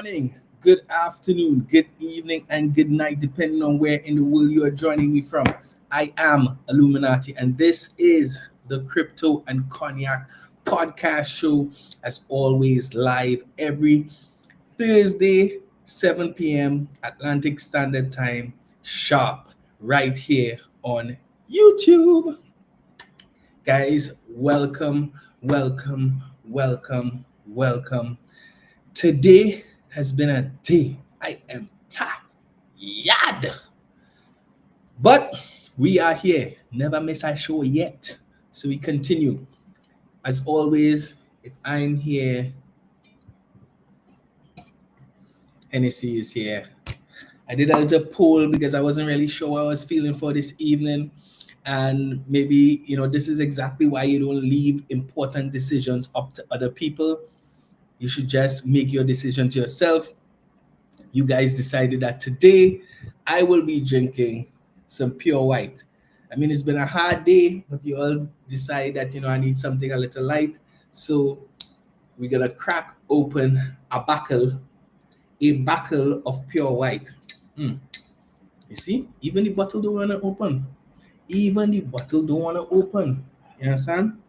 morning, good afternoon, good evening, and good night, depending on where in the world you are joining me from. I am 𝐿𝐿uminati, and this is the Crypto and Cognac podcast show, as always, live every Thursday, 7 p.m. Atlantic Standard Time, sharp, right here on YouTube. Guys, welcome, welcome, welcome, welcome. Today has been a day I am tired, but we are here. Never miss a show yet. So we continue. As always, if I'm here, Hennessy is here. I did a little poll because I wasn't really sure what I was feeling for this evening. And maybe, this is exactly why you don't leave important decisions up to other people. You should just make your decision to yourself. You guys decided that today I will be drinking some pure white. I mean, it's been a hard day, but you all decide that, I need something a little light. So we're going to crack open a bottle of pure white. You see, even the bottle don't want to open. You understand?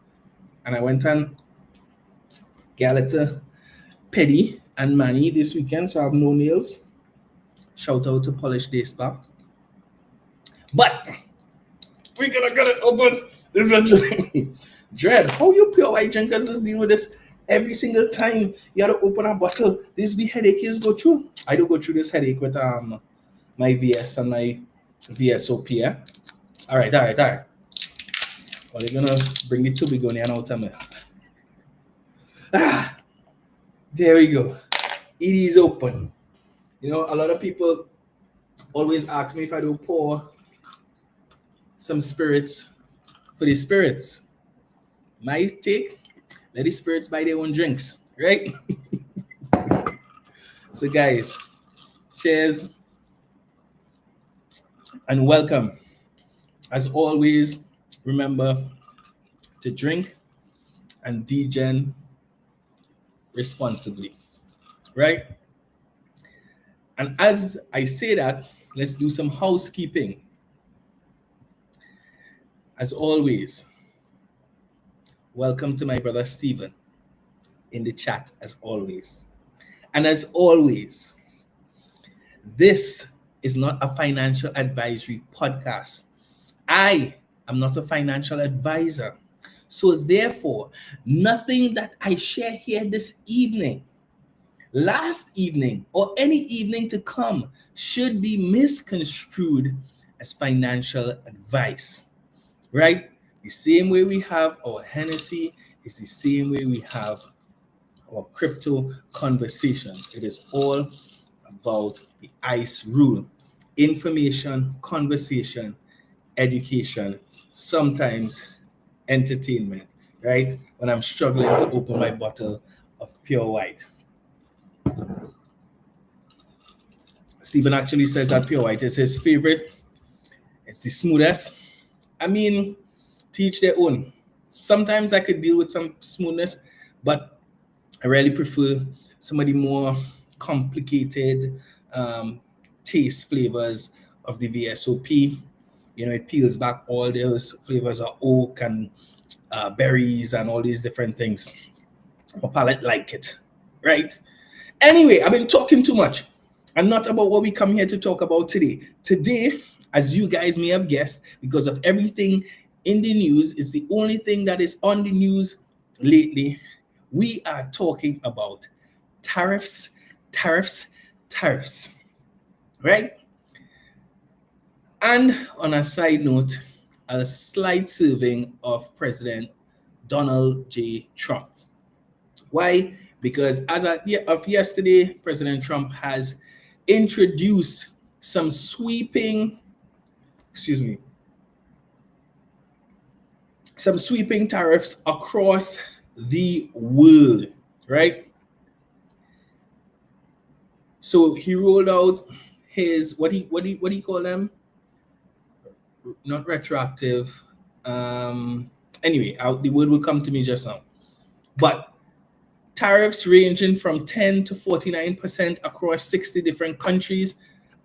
And I went and got a little petty and mani this weekend, so I have no nails. Shout out to Polish Day Spa. But we're gonna get it open eventually. Dread, how you pure white drinkers just deal with this every single time you gotta open a bottle? This is the headache you go through. I do go through this headache with my VS and my VSOP. Yeah? All right. Well, you're gonna bring the Tubigonian out of me. There we go. It is open. A lot of people always ask me if I do pour some spirits for the spirits. My take, let the spirits buy their own drinks, right? So guys, cheers and welcome. As always, remember to drink and degen responsibly, right? And as I say that, let's do some housekeeping. As always, welcome to my brother Steven in the chat, as always. And as always, this is not a financial advisory podcast. I am not a financial advisor. So therefore, nothing that I share here this evening, last evening, or any evening to come should be misconstrued as financial advice, right? The same way we have our Hennessy is the same way we have our crypto conversations. It is all about the ICE rule: information, conversation, education, sometimes entertainment, right? When I'm struggling to open my bottle of pure white. Stephen actually says that pure white is his favorite. It's the smoothest. I mean, teach their own. Sometimes I could deal with some smoothness, but I really prefer some of the more complicated taste flavors of the VSOP. It peels back all those flavors of oak and berries and all these different things. My palate like it, right? Anyway, I've been talking too much, and not about what we come here to talk about today. Today, as you guys may have guessed, because of everything in the news, it's the only thing that is on the news lately. We are talking about tariffs, right? And on a side note, a slight serving of President Donald J. Trump. Why? Because as of yesterday, President Trump has introduced some sweeping tariffs across the world, right? So he rolled out his what do you call them? Not retroactive. Anyway, the word will come to me just now. But Tariffs ranging from 10 to 49% across 60 different countries.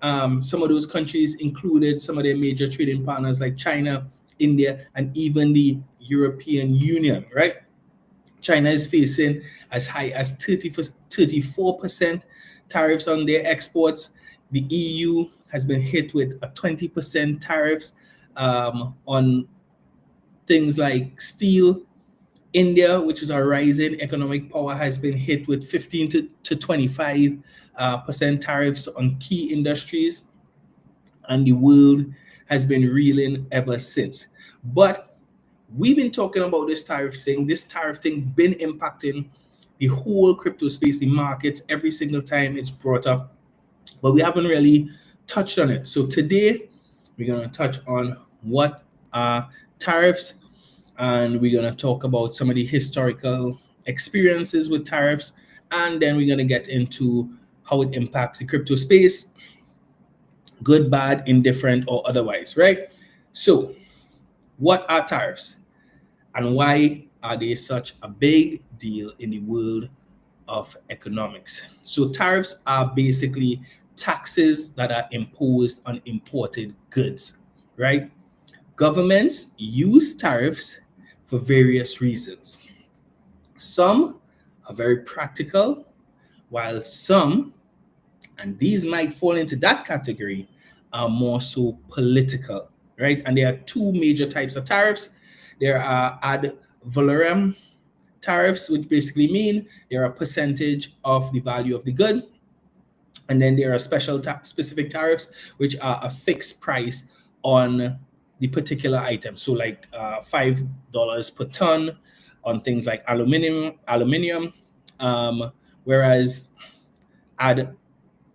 Some of those countries included some of their major trading partners like China, India, and even the European Union, right? China is facing as high as 34% tariffs on their exports. The EU has been hit with a 20% tariffs on things like steel. India, which is a rising economic power, has been hit with 15 to 25% tariffs on key industries, and the world has been reeling ever since. But we've been talking about this tariff thing. This tariff thing been impacting the whole crypto space, the markets, every single time it's brought up, but we haven't really touched on it. So today we're going to touch on what are tariffs, and we're going to talk about some of the historical experiences with tariffs, and then we're going to get into how it impacts the crypto space, good, bad, indifferent, or otherwise, right? So what are tariffs, and why are they such a big deal in the world of economics? So tariffs are basically taxes that are imposed on imported goods, right? Governments use tariffs for various reasons. Some are very practical, while some, and these might fall into that category, are more so political, right? And there are two major types of tariffs. There are ad valorem tariffs, which basically mean they're a percentage of the value of the good. And then there are specific tariffs, which are a fixed price on the particular item. So like $5 per ton on things like aluminium, whereas ad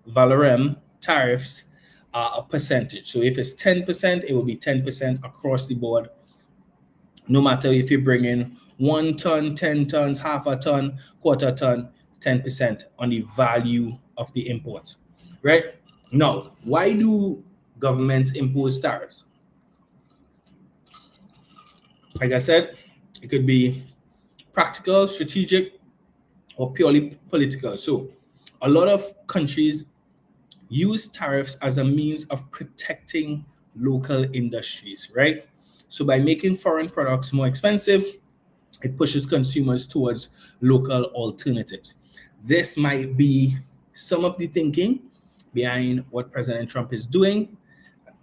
valorem tariffs are a percentage. So if it's 10%, it will be 10% across the board, no matter if you bring in 1 ton, 10 tons, half a ton, quarter ton, 10% on the value of the imports, right? Now, why do governments impose tariffs? Like I said, it could be practical, strategic, or purely political. So a lot of countries use tariffs as a means of protecting local industries, right? So by making foreign products more expensive, it pushes consumers towards local alternatives. This might be some of the thinking behind what President Trump is doing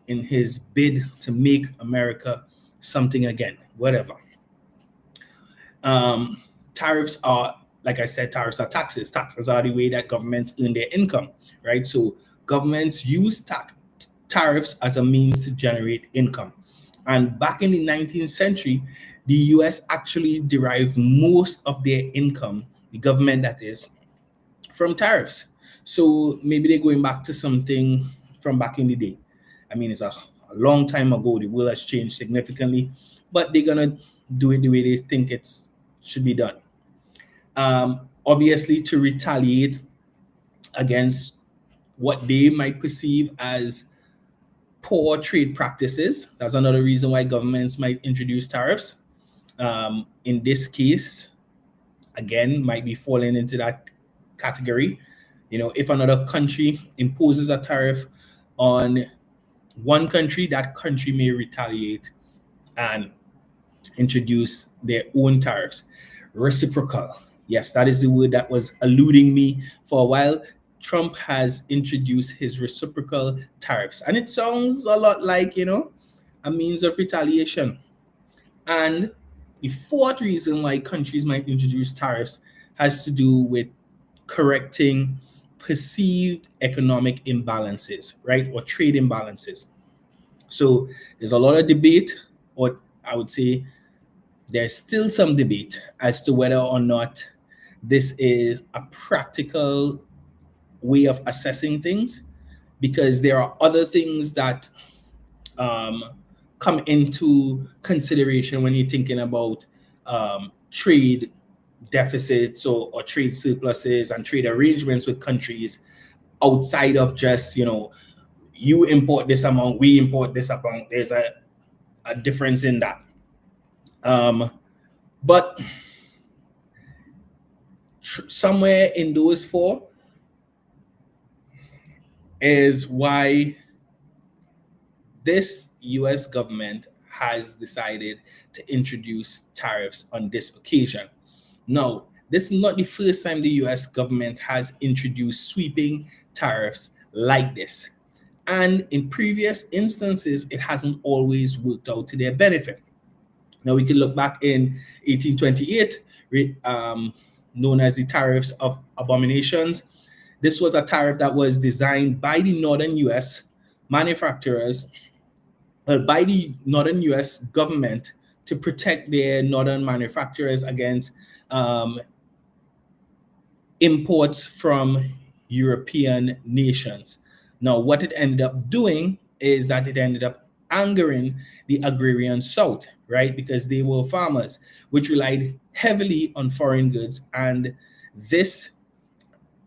in his bid to make America something again, whatever. Tariffs are, like I said, tariffs are taxes. Taxes are the way that governments earn their income, right? So governments use tariffs as a means to generate income. And back in the 19th century, the US actually derived most of their income, the government that is, from tariffs. So maybe they're going back to something from back in the day. I mean, it's a long time ago. The world has changed significantly, but they're going to do it the way they think it should be done. Obviously, to retaliate against what they might perceive as poor trade practices. That's another reason why governments might introduce tariffs. In this case, again, might be falling into that category. You know, if another country imposes a tariff on one country, that country may retaliate and introduce their own tariffs. Reciprocal. Yes, that is the word that was eluding me for a while. Trump has introduced his reciprocal tariffs, and it sounds a lot like, you know, a means of retaliation. And the fourth reason why countries might introduce tariffs has to do with correcting perceived economic imbalances, right? Or trade imbalances. So there's a lot of debate, or I would say there's still some debate as to whether or not this is a practical way of assessing things, because there are other things that come into consideration when you're thinking about trade deficits or trade surpluses and trade arrangements with countries outside of just, you know, you import this amount, we import this amount. There's a difference in that. But somewhere in those four is why this US government has decided to introduce tariffs on this occasion. Now, this is not the first time the US government has introduced sweeping tariffs like this. And in previous instances, it hasn't always worked out to their benefit. Now, we can look back in 1828, known as the Tariffs of Abominations. This was a tariff that was designed by the northern US manufacturers, by the northern US government to protect their northern manufacturers against imports from European nations. Now, what it ended up doing is that it ended up angering the agrarian South, right? Because they were farmers, which relied heavily on foreign goods. And this,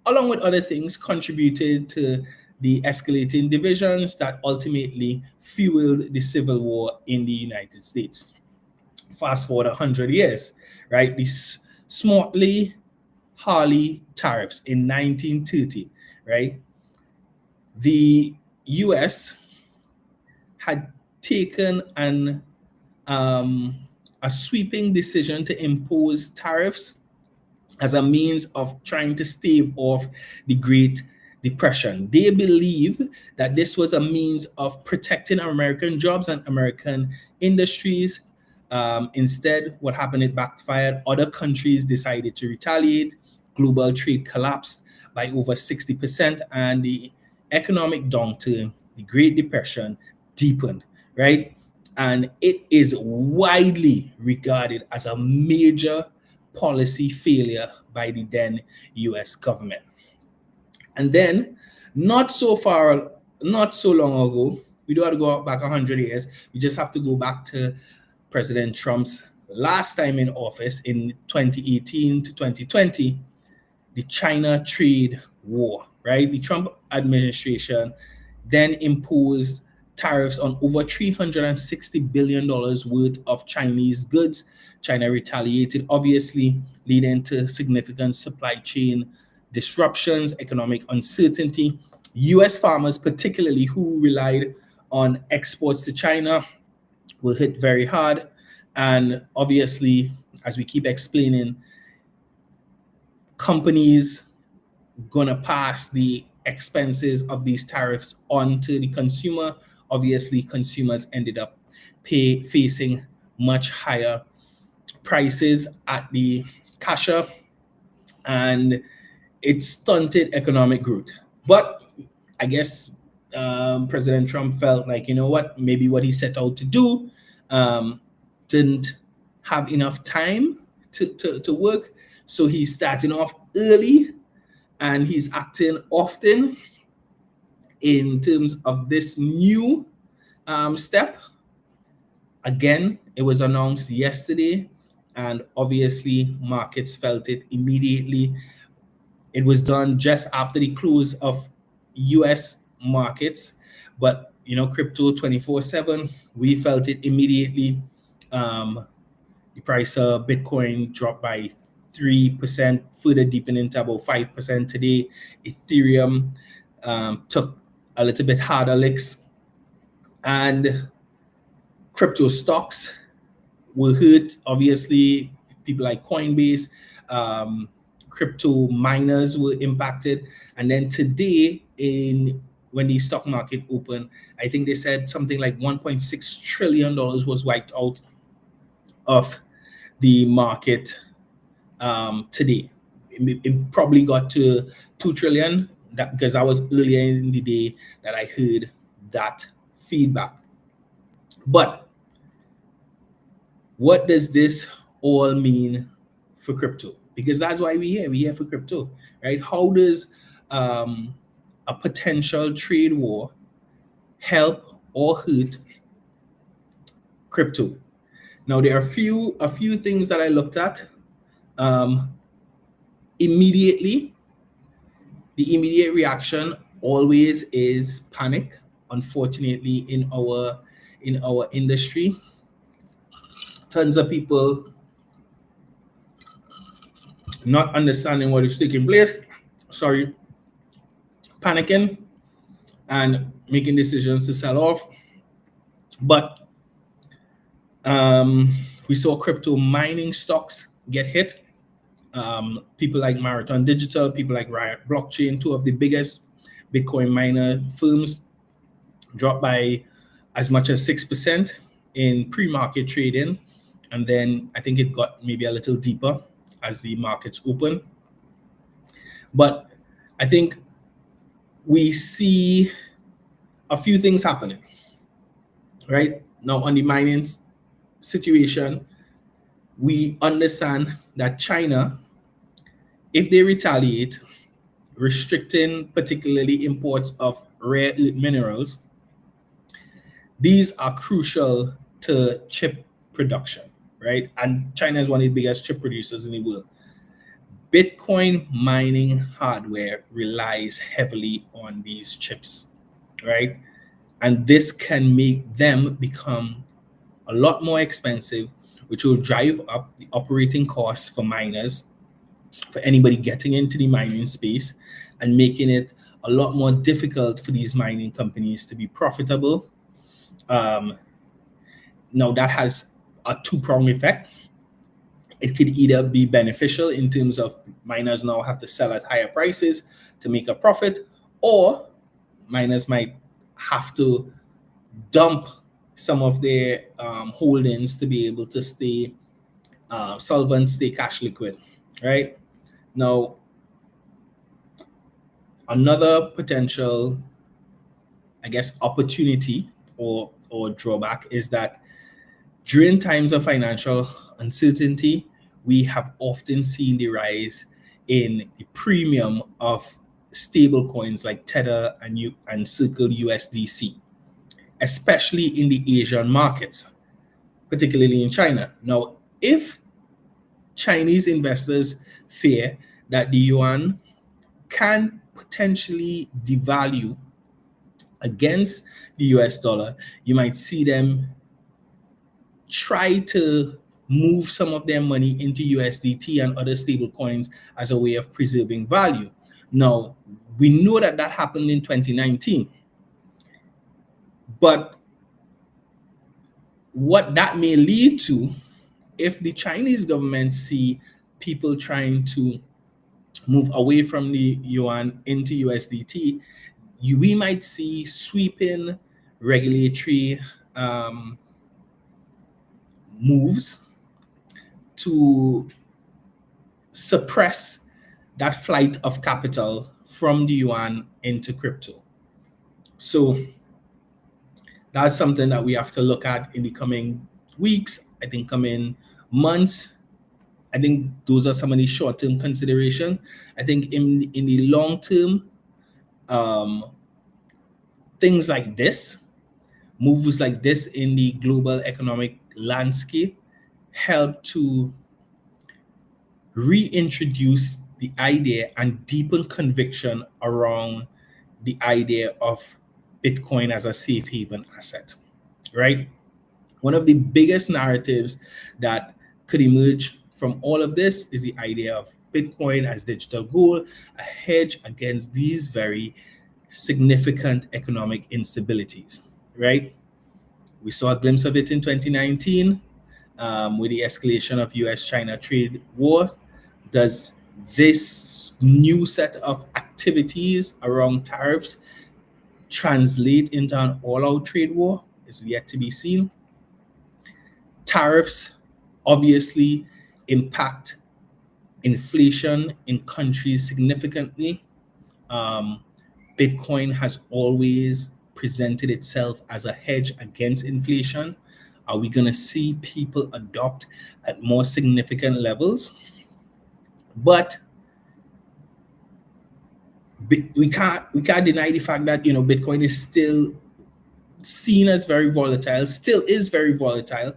along with other things, contributed to the escalating divisions that ultimately fueled the Civil War in the United States. Fast forward 100 years, right? These Smolley-Hawley tariffs in 1930, right? The US had taken a sweeping decision to impose tariffs as a means of trying to stave off the Great Depression. They believed that this was a means of protecting American jobs and American industries. Instead, what happened, it backfired. Other countries decided to retaliate. Global trade collapsed by over 60%, and the economic downturn, the Great Depression, deepened, right? And it is widely regarded as a major policy failure by the then US government. And then, not so long ago, we don't have to go back 100 years, we just have to go back to President Trump's last time in office in 2018 to 2020, the China trade war, right? The Trump administration then imposed tariffs on over $360 billion worth of Chinese goods. China retaliated, obviously, leading to significant supply chain disruptions, economic uncertainty. US farmers, particularly who relied on exports to China, were hit very hard. And obviously, as we keep explaining, companies gonna pass the expenses of these tariffs on to the consumer. Obviously, consumers ended up facing much higher prices at the cashier, and it stunted economic growth. But I guess President Trump felt like, you know what, maybe what he set out to do didn't have enough time to work. So he's starting off early, and he's acting often in terms of this new step. Again, it was announced yesterday, and obviously markets felt it immediately. It was done just after the close of US markets, but you know, crypto 24/7, we felt it immediately. The price of Bitcoin dropped by 3%, further deepening to about 5% today. Ethereum took a little bit harder licks, and crypto stocks were hurt. Obviously, people like Coinbase, crypto miners were impacted. And then today, when the stock market opened, I think they said something like $1.6 trillion was wiped out of the market today. It probably got to 2 trillion, because that was earlier in the day that I heard that feedback. But what does this all mean for crypto? Because that's why we're here. We're here for crypto, right? How does a potential trade war help or hurt crypto? Now, there are a few things that I looked at. Immediately, the immediate reaction always is panic. Unfortunately, in our industry, tons of people not understanding what is taking place, panicking and making decisions to sell off. But we saw crypto mining stocks get hit. People like Marathon Digital, people like Riot Blockchain, two of the biggest Bitcoin miner firms, dropped by as much as 6% in pre-market trading. And then I think it got maybe a little deeper as the markets open. But I think we see a few things happening, right? Now on the mining situation, we understand that China, if they retaliate, restricting particularly imports of rare earth minerals, these are crucial to chip production, right? And China is one of the biggest chip producers in the world. Bitcoin mining hardware relies heavily on these chips, right? And this can make them become a lot more expensive, which will drive up the operating costs for miners, for anybody getting into the mining space, and making it a lot more difficult for these mining companies to be profitable. Now that has a two-pronged effect. It could either be beneficial in terms of miners now have to sell at higher prices to make a profit, or miners might have to dump some of their holdings to be able to stay solvent, stay cash liquid, right? Now, another potential, I guess, opportunity or drawback is that during times of financial uncertainty, we have often seen the rise in the premium of stable coins like Tether and Circle USDC, especially in the Asian markets, particularly in China. Now, if Chinese investors fear that the yuan can potentially devalue against the US dollar, you might see them try to move some of their money into USDT and other stable coins as a way of preserving value. Now, we know that that happened in 2019, but what that may lead to, if the Chinese government see people trying to move away from the yuan into USDT, we might see sweeping regulatory moves to suppress that flight of capital from the yuan into crypto. So that's something that we have to look at in the coming weeks, I think coming months. I think those are some of the short-term considerations. I think in the long term, things like this, moves like this in the global economic landscape, help to reintroduce the idea and deepen conviction around the idea of Bitcoin as a safe haven asset, right? One of the biggest narratives that could emerge from all of this is the idea of Bitcoin as digital gold, a hedge against these very significant economic instabilities, right? We saw a glimpse of it in 2019 with the escalation of US-China trade war. Does this new set of activities around tariffs translate into an all-out trade war? Is yet to be seen. Tariffs obviously impact inflation in countries significantly. Bitcoin has always presented itself as a hedge against inflation. Are we going to see people adopt at more significant levels? But we can't deny the fact that Bitcoin is still seen as very volatile, still is very volatile,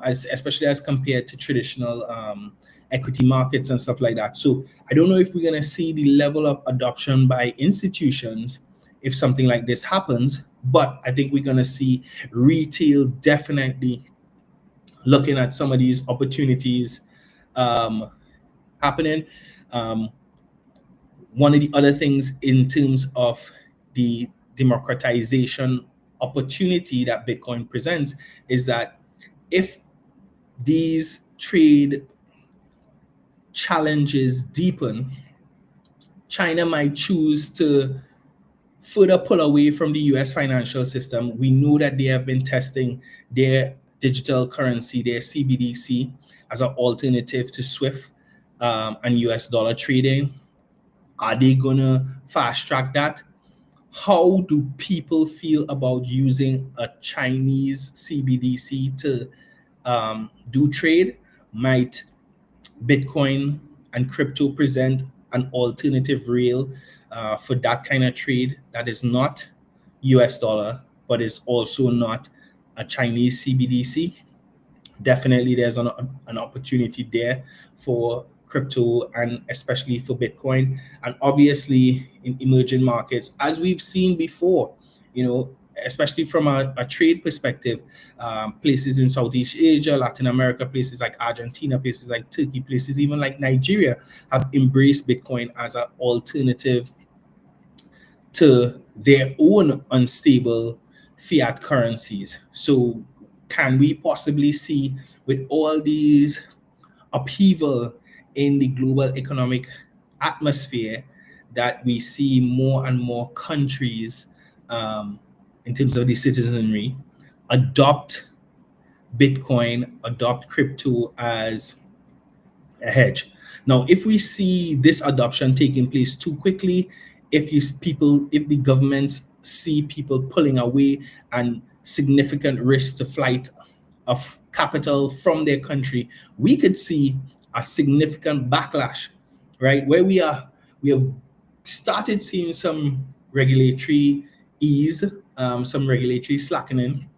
especially as compared to traditional equity markets and stuff like that. So I don't know if we're going to see the level of adoption by institutions if something like this happens, but I think we're going to see retail definitely looking at some of these opportunities happening. One of the other things in terms of the democratization opportunity that Bitcoin presents is that if these trade challenges deepen, China might choose to further pull away from the US financial system. We know that they have been testing their digital currency, their CBDC, as an alternative to SWIFT and US dollar trading. Are they going to fast track that? How do people feel about using a Chinese CBDC to do trade? Might Bitcoin and crypto present an alternative rail for that kind of trade that is not US dollar, but is also not a Chinese CBDC? Definitely there's an opportunity there for crypto and especially for Bitcoin. And obviously in emerging markets, as we've seen before, especially from a trade perspective, places in Southeast Asia, Latin America, places like Argentina, places like Turkey, places even like Nigeria have embraced Bitcoin as an alternative to their own unstable fiat currencies. So can we possibly see, with all these upheaval in the global economic atmosphere, that we see more and more countries in terms of the citizenry adopt Bitcoin, adopt crypto as a hedge? Now, if we see this adoption taking place too quickly, if the governments see people pulling away and significant risk to flight of capital from their country, we could see a significant backlash, right? Where we have started seeing some regulatory ease, some regulatory slackening.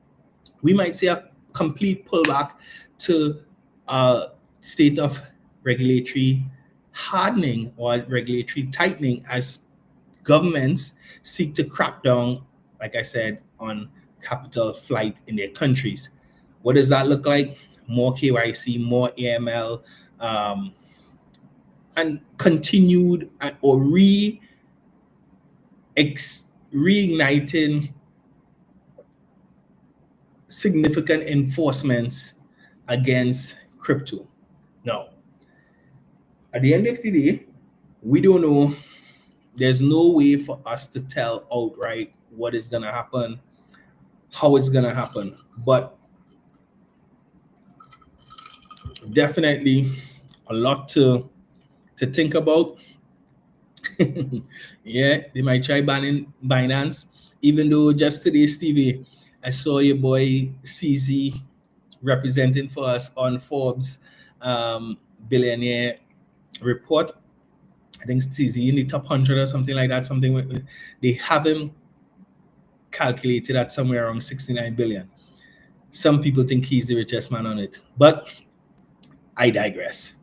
We might see a complete pullback to a state of regulatory hardening or regulatory tightening as governments seek to crack down, like I said, on capital flight in their countries. What does that look like? More KYC, more AML, and continued or reigniting significant enforcements against crypto. Now, at the end of the day, we don't know. There's no way for us to tell outright what is going to happen, how it's going to happen. But definitely a lot to think about. Yeah, they might try banning Binance, even though just today, Stevie, I saw your boy 𝐂𝐍 representing for us on Forbes billionaire report. I think 𝐂𝐍 in the top 100 or something like that. They have him calculated at somewhere around 69 billion. Some people think he's the richest man on it, but I digress.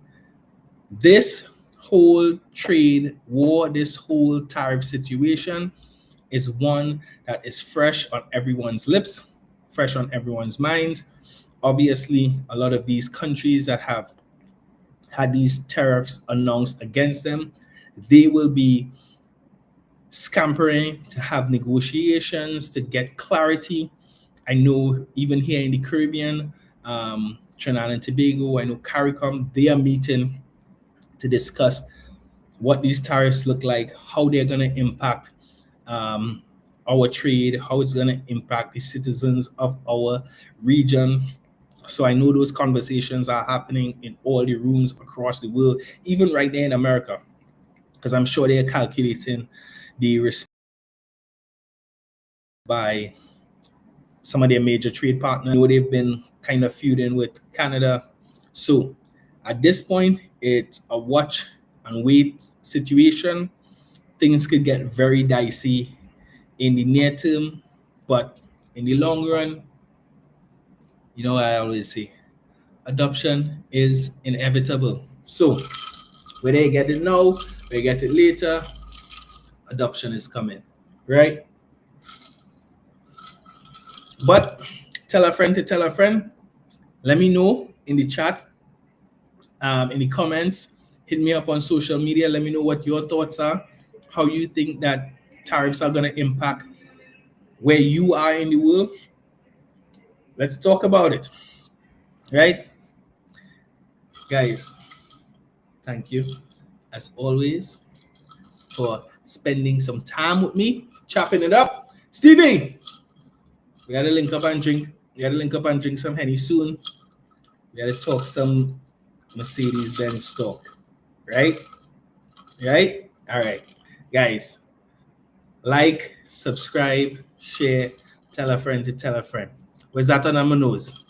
This whole trade war, this whole tariff situation is one that is fresh on everyone's lips, fresh on everyone's minds. Obviously, a lot of these countries that have had these tariffs announced against them, they will be scampering to have negotiations to get clarity. I know even here in the Caribbean, Trinidad and Tobago, I know CARICOM, they are meeting to discuss what these tariffs look like, how they're going to impact our trade, how it's going to impact the citizens of our region. So I know those conversations are happening in all the rooms across the world, even right there in America, because I'm sure they're calculating the response by some of their major trade partners. I know they've been kind of feuding with Canada. So at this point, it's a watch and wait situation. Things could get very dicey in the near term, but in the long run, you know what I always say, adoption is inevitable. So whether you get it now, whether you get it later, adoption is coming, right? But tell a friend to tell a friend. Let me know in the chat, in the comments. Hit me up on social media. Let me know what your thoughts are, how you think that tariffs are going to impact where you are in the world. Let's talk about it, right? Guys, thank you, as always, for spending some time with me, chopping it up. Stevie, we got to link up and drink. We got to link up and drink some Henny soon. We got to talk some Mercedes-Benz stock, right? Right? All right. Guys, like, subscribe, share, tell a friend to tell a friend. Where's that on my nose?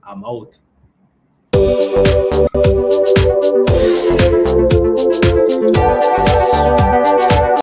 I'm out.